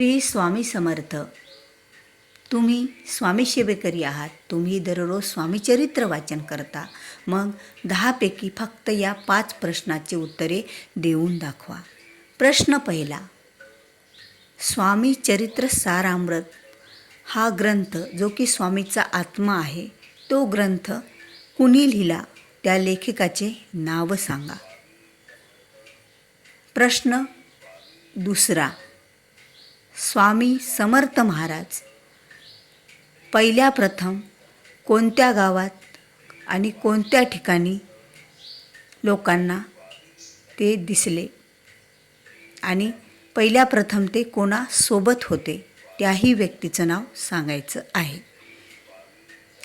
श्री स्वामी समर्थ. तुम्ही स्वामी सेवेकरी आहात. तुम्ही दररोज स्वामीचरित्र वाचन करता. मग 10पैकी फक्त या 5 प्रश्नाची उत्तरे देऊन दाखवा. प्रश्न पहिला. स्वामी चरित्र सारामृत हा ग्रंथ जो की स्वामीचा आत्मा आहे, तो ग्रंथ कुणी लिहिला? त्या लेखकाचे नाव सांगा. प्रश्न दुसरा. स्वामी समर्थ महाराज पहिल्या प्रथम कोणत्या गावात आणि कोणत्या ठिकाणी लोकांना ते दिसले आणि पहिल्या प्रथम ते कोणासोबत होते, त्याही व्यक्तीचं नाव सांगायचं आहे.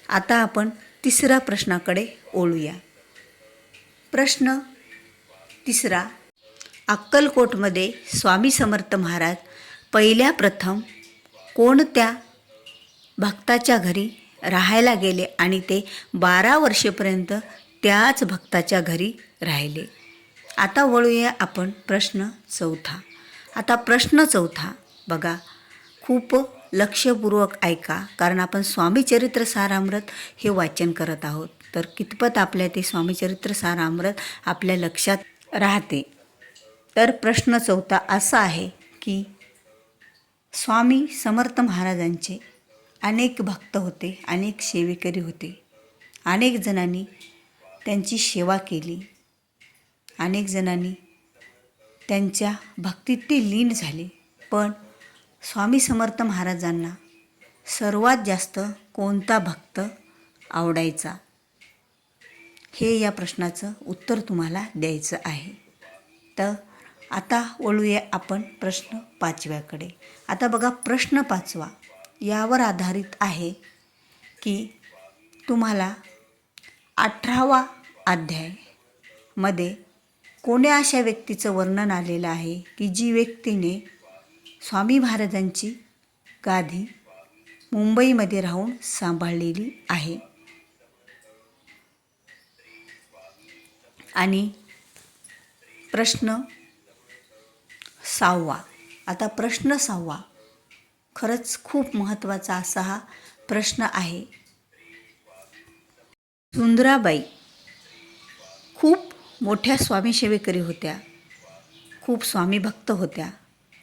आता आपण तिसऱ्या प्रश्नाकडे वळूया. प्रश्न तिसरा. अक्कलकोटमध्ये स्वामी समर्थ महाराज पहिल्या प्रथम कोणत्या भक्ताच्या घरी राहायला गेले आणि ते 12 वर्षेपर्यंत त्याच भक्ताच्या घरी राहिले? आता वळूया आपण प्रश्न चौथा. आता प्रश्न चौथा बघा, खूप लक्षपूर्वक ऐका, कारण आपण स्वामीचरित्र सारामृत हे वाचन करत आहोत. तर कितपत आपल्या ते स्वामीचरित्र सारामृत आपल्या लक्षात राहते. तर प्रश्न चौथा असा आहे की स्वामी समर्थ महाराजांचे अनेक भक्त होते, अनेक सेवेकरी होते. अनेक जणांनी त्यांची सेवा केली. अनेक जणांनी त्यांच्या भक्तीत ते लीन झाले. पण स्वामी समर्थ महाराजांना सर्वात जास्त कोणता भक्त आवडायचा, हे या प्रश्नाचं उत्तर तुम्हाला द्यायचं आहे. तर आता वळूया आपण प्रश्न 5व्याकडे. आता बघा, प्रश्न 5वा यावर आधारित आहे की तुम्हाला 18वा अध्यायमध्ये कोण्या अशा व्यक्तीचं वर्णन आलेलं आहे की जी व्यक्तीने स्वामी महाराजांची गादी मुंबईमध्ये राहून सांभाळलेली आहे. आणि प्रश्न 6वा. आता प्रश्न 6वा खरंच खूप महत्त्वाचा असा हा प्रश्न आहे. सुंदराबाई खूप मोठ्या स्वामी सेवेकरी होत्या, खूप स्वामी भक्त होत्या.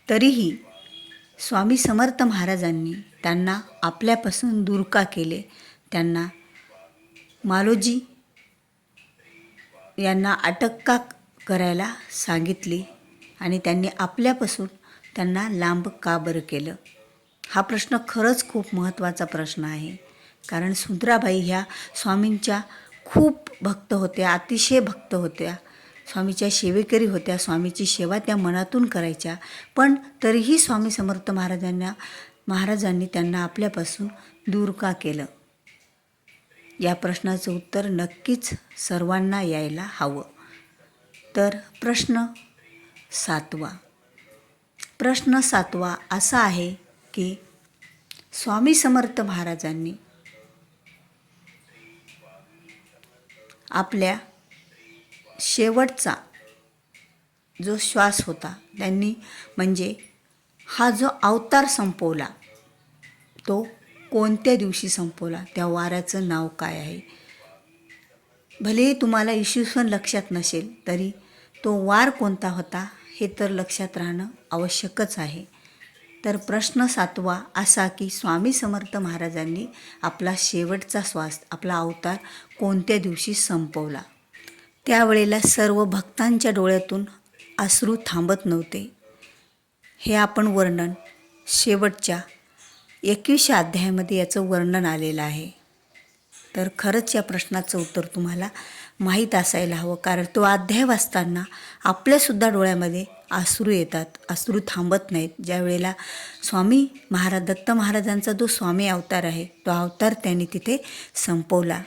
तरीही स्वामी समर्थ महाराजांनी त्यांना आपल्यापासून दूर का केले? त्यांना मालोजी यांना अटक का करायला सांगितली आणि त्यांनी आपल्यापासून त्यांना लांब का बरं केलं? हा प्रश्न खरंच खूप महत्त्वाचा प्रश्न आहे. कारण सुंदराबाई ह्या स्वामींच्या खूप भक्त होत्या, अतिशय भक्त होत्या, स्वामीच्या सेवेकरी होत्या. स्वामीची सेवा त्या मनातून करायच्या. पण तरीही स्वामी समर्थ महाराजांनी त्यांना आपल्यापासून दूर का केलं? या प्रश्नाचं उत्तर नक्कीच सर्वांना यायला हवं. तर प्रश्न 7वा. प्रश्न 7वा असा आहे की स्वामी समर्थ महाराजांनी आपल्या शेवटचा जो श्वास होता, त्यांनी म्हणजे हा जो अवतार संपवला, तो कोणत्या दिवशी संपवला? त्या वाराचं नाव काय आहे? भले तुम्हाला इसवीसन लक्षात नसेल तरी तो वार कोणता होता हे तर लक्षात राहणं आवश्यकच आहे. तर प्रश्न 7वा असा की स्वामी समर्थ महाराजांनी आपला शेवटचा श्वास, आपला अवतार कोणत्या दिवशी संपवला? त्यावेळेला सर्व भक्तांच्या डोळ्यातून अश्रू थांबत नव्हते. हे आपण वर्णन शेवटच्या 21व्या अध्यायामध्ये याचं वर्णन आलेलं आहे. तर खरंच या प्रश्नाचं उत्तर तुम्हाला माहीत असायला हवं, कारण तो अध्याय वाचताना आपल्यासुद्धा डोळ्यामध्ये अश्रू येतात, अश्रू थांबत नाहीत. ज्या वेळेला स्वामी दत्त महाराजांचा जो स्वामी अवतार आहे, तो अवतार त्यांनी तिथे संपवला.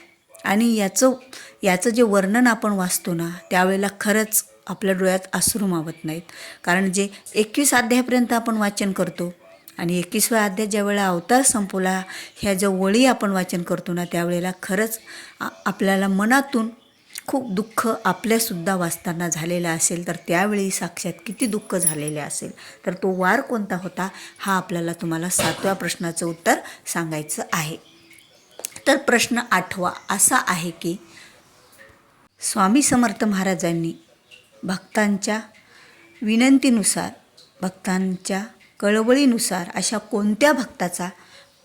आणि याचं जे वर्णन आपण वाचतो ना, त्यावेळेला खरंच आपल्या डोळ्यात अश्रू मावत नाहीत. कारण जे 21 अध्यायापर्यंत आपण वाचन करतो आणि 21व्या अध्याय ज्या वेळेला अवतार संपवला, ह्या ज्या वळी आपण वाचन करतो ना, त्यावेळेला खरंच आपल्याला मनातून खूप दुःख आपल्यासुद्धा वाचताना झालेलं असेल तर त्यावेळी साक्षात किती दुःख झालेले असेल. तर तो वार कोणता होता हा आपल्याला तुम्हाला 7व्या प्रश्नाचं उत्तर सांगायचं आहे. तर प्रश्न 8वा असा आहे की स्वामी समर्थ महाराजांनी भक्तांच्या विनंतीनुसार, भक्तांच्या कळवळीनुसार अशा कोणत्या भक्ताचा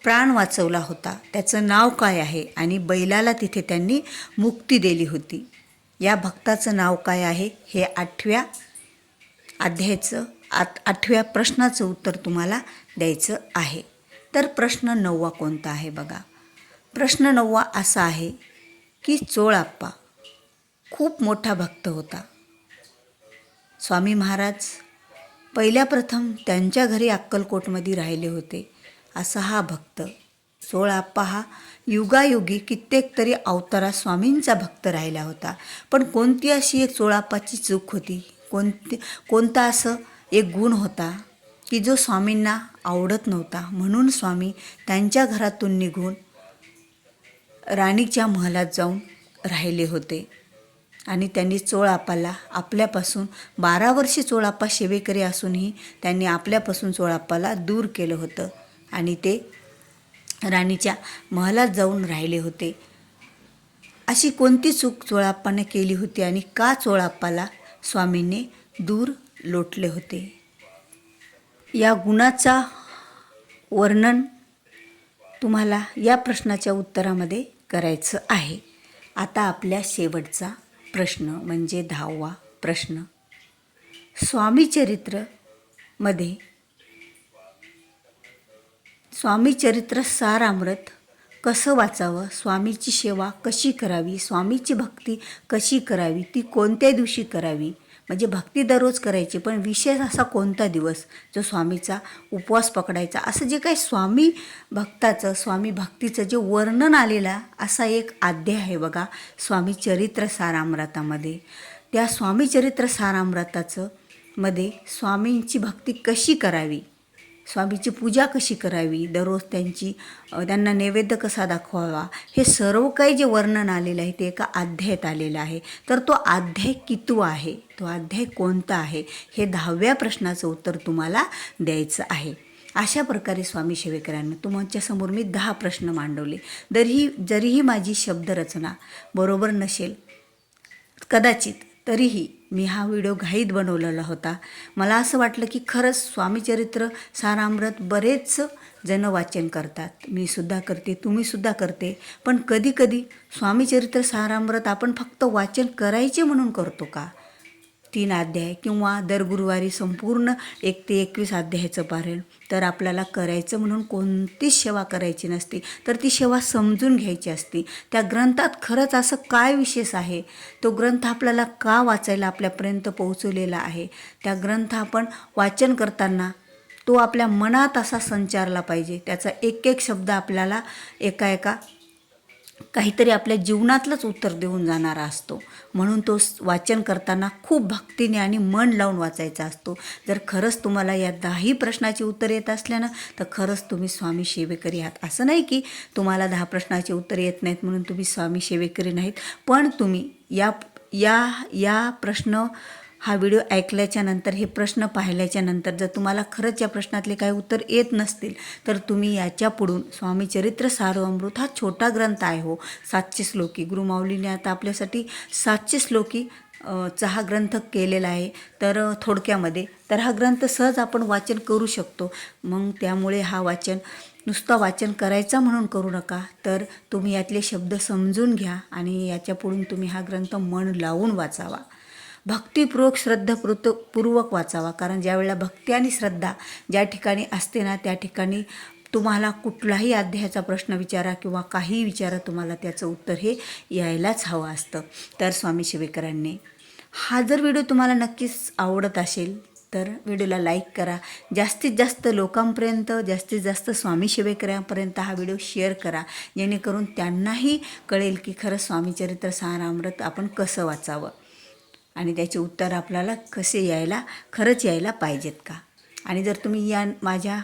प्राण वाचवला होता, त्याचं नाव काय आहे आणि बैलाला तिथे त्यांनी मुक्ती दिली होती. या भक्ताचं नाव काय आहे हे 8व्या अध्यायाचं 8व्या प्रश्नाचं उत्तर तुम्हाला द्यायचं आहे. तर प्रश्न 9वा कोणता आहे बघा. प्रश्न 9वा असा आहे की चोळाप्पा खूप मोठा भक्त होता. स्वामी महाराज पहिल्या प्रथम त्यांच्या घरी अक्कलकोटमध्ये राहिले होते. असा हा भक्त चोळाप्पा हा युगायुगी कित्येक तरी अवतारात स्वामींचा भक्त राहिला होता. पण कोणती अशी एक चोळाप्पाची चूक होती, कोणता असं एक गुण होता की जो स्वामींना आवडत नव्हता. म्हणून स्वामी त्यांच्या घरातून निघून राणीच्या महलात जाऊन राहिले होते आणि त्यांनी चोळाप्पाला आपल्यापासून 12 वर्षे चोळाप्पा सेवेकरी असूनही त्यांनी आपल्यापासून चोळाप्पाला दूर केलं होतं आणि ते राणीच्या महलात जाऊन राहिले होते. अशी कोणती चूक चोळाप्पाने केली होती आणि का चोळाप्पाला स्वामींनी दूर लोटले होते, या गुणाचा वर्णन तुम्हाला या प्रश्नाच्या उत्तरामध्ये करायचं आहे. आता आपल्या शेवटचा प्रश्न म्हणजे 10वा प्रश्न. स्वामी चरित्र सारामृत कसं वाचावं, स्वामीची सेवा कशी करावी, स्वामीची भक्ती कशी करावी, ती कोणत्या दिवशी करावी, म्हणजे भक्ती दररोज करायची पण विशेष असा कोणता दिवस जो स्वामीचा उपवास पकडायचा, असं जे काही स्वामी भक्ताचं, स्वामी भक्तीचं जे वर्णन आलेला असा एक अध्याय आहे बघा स्वामी चरित्र सारामृतामध्ये. त्या स्वामी चरित्र सारामृताचं मध्ये स्वामींची भक्ती कशी करावी, स्वामीची पूजा कशी करावी, दररोज त्यांना नैवेद्य कसा दाखवावा, हे सर्व काही जे वर्णन आलेलं आहे ते एका अध्यायात आलेलं आहे. तर तो अध्याय कितवा आहे, तो अध्याय कोणता आहे, हे 10व्या प्रश्नाचं उत्तर तुम्हाला द्यायचं आहे. अशा प्रकारे स्वामी सेवेकरांना तुमच्यासमोर मी 10 प्रश्न मांडवले. जरीही माझी शब्दरचना बरोबर नसेल कदाचित, तरीही मी हा व्हिडिओ घाईत बनवलेला होता. मला असं वाटलं की खरंच स्वामीचरित्र सारामृत बरेच जण वाचन करतात, मी सुद्धा करते, तुम्ही सुद्धा करते. पण कधीकधी स्वामीचरित्र सारामृत आपण फक्त वाचन करायचे म्हणून करतो का, 3 अध्याय किंवा दर गुरुवारी संपूर्ण 1 ते 21 अध्यायाचं पारायण, तर आपल्याला करायचं म्हणून कोणतीच सेवा करायची नसते, तर ती सेवा समजून घ्यायची असते. त्या ग्रंथात खरंच असं काय विशेष आहे, तो ग्रंथ आपल्याला का वाचायला आपल्यापर्यंत पोहोचवलेला आहे, त्या ग्रंथ आपण वाचन करताना तो आपल्या मनात असा संचारला पाहिजे, त्याचा एक एक शब्द आपल्याला एका काहीतरी आपल्या जीवनातलंच उत्तर देऊन जाणारा असतो. म्हणून तो वाचन करताना खूप भक्तीने आणि मन लावून वाचायचा असतो. जर खरंच तुम्हाला या 10ही प्रश्नाची उत्तर येत असल्यानं तर खरंच तुम्ही स्वामी सेवेकरी आहात. असं नाही की तुम्हाला 10 प्रश्नाची उत्तर येत नाहीत म्हणून तुम्ही स्वामी सेवेकरी नाहीत, पण तुम्ही या प्रश्न हा व्हिडिओ ऐकल्याच्या नंतर, हे प्रश्न पाहिल्याच्या नंतर जर तुम्हाला खरंच या प्रश्नातले काही उत्तर येत नसतील तर तुम्ही याच्या पुढून स्वामी चरित्र सारामृत हा छोटा ग्रंथ आहे हो, 700 श्लोकी. गुरुमाऊलीने आता आपल्यासाठी 700 श्लोकी हा ग्रंथ केलेला आहे. तर थोडक्यामध्ये तर हा ग्रंथ सहज आपण वाचन करू शकतो. मग त्यामुळे हा नुसतं वाचन करायचा म्हणून करू नका, तर तुम्ही यातले शब्द समजून घ्या आणि याच्या पुढून तुम्ही हा ग्रंथ मन लावून वाचावा, भक्तिपूर्वक श्रद्धापूर्वक वाचावा. कारण ज्यावेळेला भक्ती आणि श्रद्धा ज्या ठिकाणी असते ना, त्या ठिकाणी तुम्हाला कुठलाही अध्यायाचा प्रश्न विचारा किंवा काही विचारा, तुम्हाला त्याचं उत्तर हे यायलाच हवं असतं. तर स्वामी सेवेकरांनी हा जर व्हिडिओ तुम्हाला नक्कीच आवडत असेल तर व्हिडिओला लाईक करा, जास्तीत जास्त लोकांपर्यंत, जास्तीत जास्त स्वामी सेवेकरांपर्यंत हा व्हिडिओ शेअर करा, जेणेकरून त्यांनाही कळेल की खरंच स्वामीचरित्र सारामृत आपण कसं वाचावं आणि त्याचे उत्तर आपल्याला खरंच यायला पाहिजेत का. आणि जर तुम्ही या माझ्या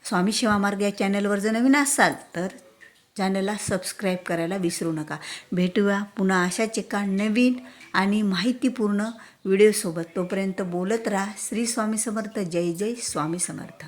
स्वामी सेवा मार्ग या चॅनलवर जर नवीन असाल तर चॅनलला सबस्क्राईब करायला विसरू नका. भेटूया पुन्हा अशाच एका नवीन आणि माहितीपूर्ण व्हिडिओसोबत. तोपर्यंत बोलत राहा. श्री स्वामी समर्थ. जय जय स्वामी समर्थ.